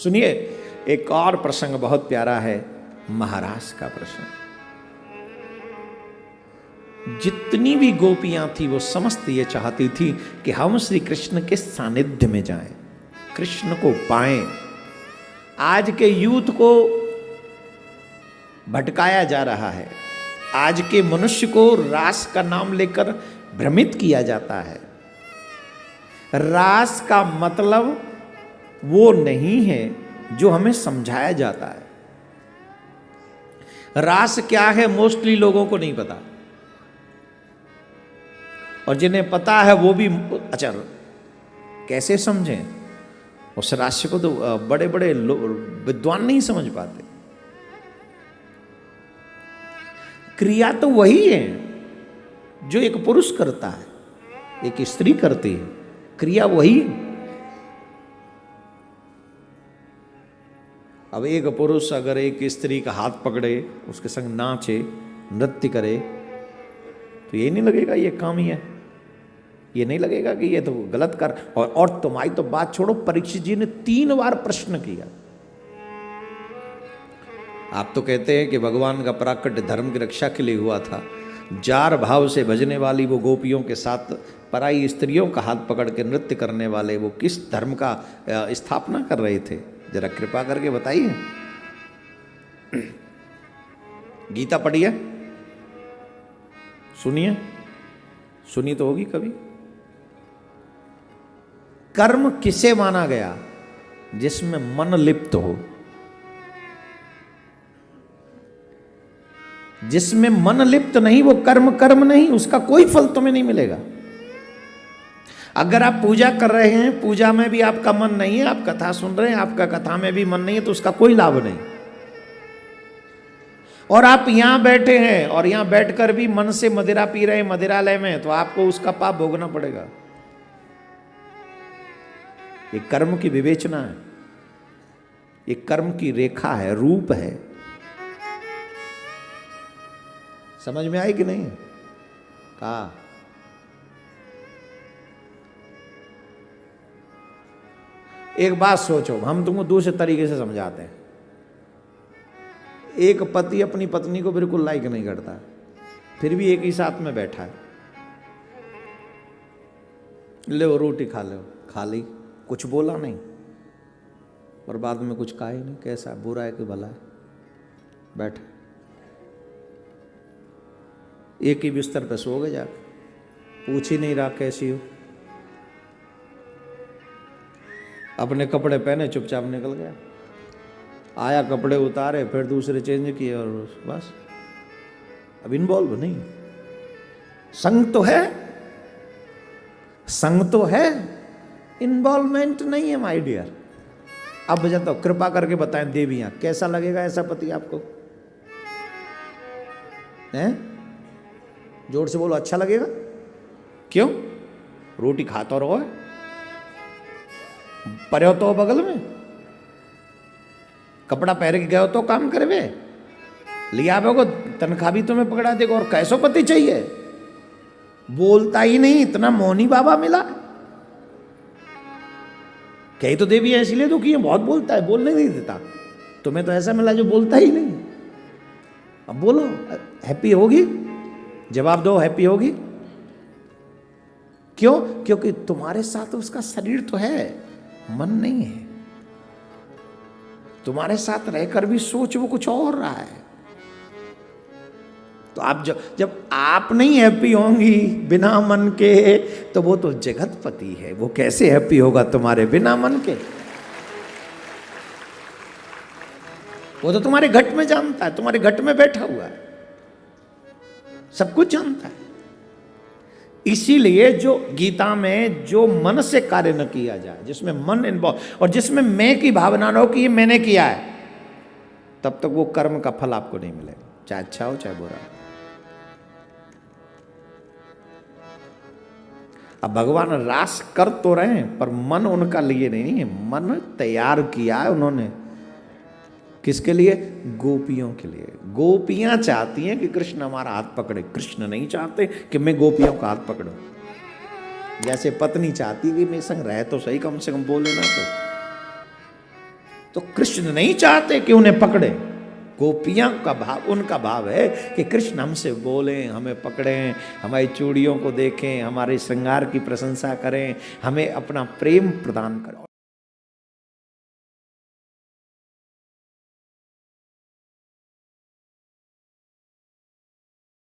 सुनिए, एक और प्रसंग बहुत प्यारा है, महारास का प्रसंग। जितनी भी गोपियां थी वो समस्त ये चाहती थी कि हम श्री कृष्ण के सानिध्य में जाएं, कृष्ण को पाएं। आज के यूथ को भटकाया जा रहा है, आज के मनुष्य को रास का नाम लेकर भ्रमित किया जाता है। रास का मतलब वो नहीं है जो हमें समझाया जाता है। रास क्या है मोस्टली लोगों को नहीं पता, और जिन्हें पता है वो भी अच्छा कैसे समझें उस राशि को, तो बड़े बड़े विद्वान नहीं समझ पाते। क्रिया तो वही है जो एक पुरुष करता है, एक स्त्री करती है, क्रिया वही। अब एक पुरुष अगर एक स्त्री का हाथ पकड़े, उसके संग नाचे, नृत्य करे, तो ये नहीं लगेगा ये काम ही है, ये नहीं लगेगा कि ये तो गलत कर। और तुम्हारी तो बात छोड़ो, परीक्षित जी ने 3 बार प्रश्न किया। आप तो कहते हैं कि भगवान का प्राकट्य धर्म की रक्षा के लिए हुआ था। जार भाव से भजने वाली वो गोपियों के साथ पराई स्त्रियों का हाथ पकड़ के नृत्य करने वाले वो किस धर्म का स्थापना कर रहे थे? जरा कृपा करके बताइए। गीता पढ़िए, सुनिए, सुनी तो होगी कभी। कर्म किसे माना गया? जिसमें मन लिप्त हो। जिसमें मन लिप्त नहीं वो कर्म कर्म नहीं, उसका कोई फल तुम्हें नहीं मिलेगा। अगर आप पूजा कर रहे हैं, पूजा में भी आपका मन नहीं है, आप कथा सुन रहे हैं, आपका कथा में भी मन नहीं है, तो उसका कोई लाभ नहीं। और आप यहां बैठे हैं और यहां बैठकर भी मन से मदिरा पी रहे हैं मदिरालय में, तो आपको उसका पाप भोगना पड़ेगा। ये कर्म की विवेचना है, ये कर्म की रेखा है, रूप है। समझ में आई कि नहीं? कहा एक बात सोचो, हम तुमको दूसरे तरीके से समझाते हैं। एक पति अपनी पत्नी को बिल्कुल लाइक नहीं करता, फिर भी एक ही साथ में बैठा है। ले रोटी खा लो, खा ली, कुछ बोला नहीं, और बाद में कुछ कहा ही नहीं, कैसा बुरा है कि भला है, बैठे एक ही बिस्तर पे सो गए जाके, पूछ ही नहीं रहा कैसी हो। अपने कपड़े पहने चुपचाप निकल गया, आया कपड़े उतारे, फिर दूसरे चेंज किए, और बस अब इन्वॉल्व नहीं। संग तो है, संग तो है, इन्वॉल्वमेंट नहीं है माय डियर। अब बताओ, कृपा करके बताएं देवियां, कैसा लगेगा ऐसा पति आपको? हैं? जोर से बोलो, अच्छा लगेगा? क्यों? रोटी खाता रहो, परे हो तो बगल में, कपड़ा पहन के गए हो तो काम करवे, लिया को तनख्वाह भी तुम्हें पकड़ा देगा, और कैसो पति चाहिए? बोलता ही नहीं, इतना मौनी बाबा मिला। कई तो देवी है इसीलिए दुखी है, बहुत बोलता है, बोलने नहीं देता। तुम्हें तो ऐसा मिला जो बोलता ही नहीं। अब बोलो, हैप्पी होगी? जवाब दो, हैप्पी होगी? क्यों? क्योंकि तुम्हारे साथ उसका शरीर तो है, मन नहीं है। तुम्हारे साथ रहकर भी सोच वो कुछ और रहा है। तो आप जब आप नहीं हैप्पी होंगी बिना मन के, तो वो तो जगतपति है, वो कैसे हैप्पी होगा तुम्हारे बिना मन के? वो तो तुम्हारे घट में जानता है, तुम्हारे घट में बैठा हुआ है, सब कुछ जानता है। इसीलिए जो गीता में जो मन से कार्य न किया जाए, जिसमें मन इन्वॉल्व, और जिसमें मैं की भावना न हो कि ये मैंने किया है, तब तक वो कर्म का फल आपको नहीं मिलेगा, चाहे अच्छा हो चाहे बुरा हो। अब भगवान रास कर तो रहे हैं, पर मन उनका लिए नहीं है। मन तैयार किया है उन्होंने, किसके लिए? गोपियों के लिए। गोपियां चाहती हैं कि कृष्ण हमारा हाथ पकड़े, कृष्ण नहीं चाहते कि मैं गोपियों का हाथ पकड़ूं। जैसे पत्नी चाहती कि मेरे संग रह तो सही, कम से कम बोले ना तो। तो कृष्ण नहीं चाहते कि उन्हें पकड़े। गोपियां का भाव, उनका भाव है कि कृष्ण हमसे बोलें, हमें पकड़ें, हमारी चूड़ियों को देखें, हमारे श्रृंगार की प्रशंसा करें, हमें अपना प्रेम प्रदान करें।